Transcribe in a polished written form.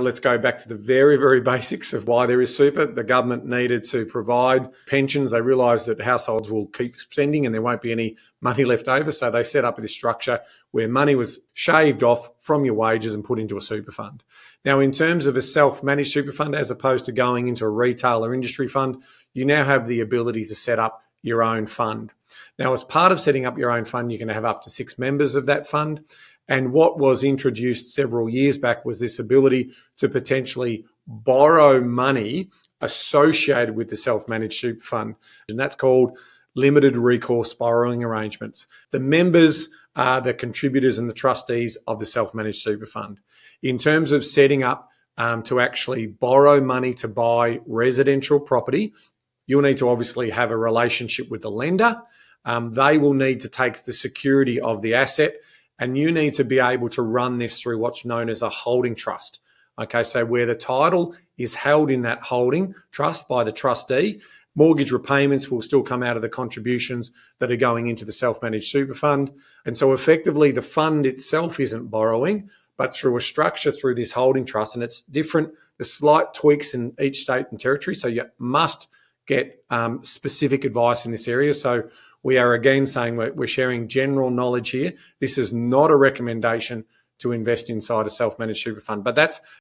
Let's go back to the very, very basics of why there is super. The government needed to provide pensions. They realised that households will keep spending and there won't be any money left over. So they set up this structure where money was shaved off from your wages and put into a super fund. Now, in terms of a self-managed super fund, as opposed to going into a retail or industry fund, you now have the ability to set up your own fund. Now, as part of setting up your own fund, you can have up to 6 members of that fund. And what was introduced several years back was this ability to potentially borrow money associated with the self-managed super fund. And that's called limited recourse borrowing arrangements. The members are the contributors and the trustees of the self-managed super fund. In terms of setting up to actually borrow money to buy residential property, you'll need to obviously have a relationship with the lender. They will need to take the security of the asset, and you need to be able to run this through what's known as a holding trust. Okay, so where the title is held in that holding trust by the trustee, mortgage repayments will still come out of the contributions that are going into the self-managed super fund. And so effectively the fund itself isn't borrowing, but through a structure through this holding trust, and it's different. There's slight tweaks in each state and territory, so you must get specific advice in this area. So we are again saying we're sharing general knowledge here. This is not a recommendation to invest inside a self-managed super fund, but that's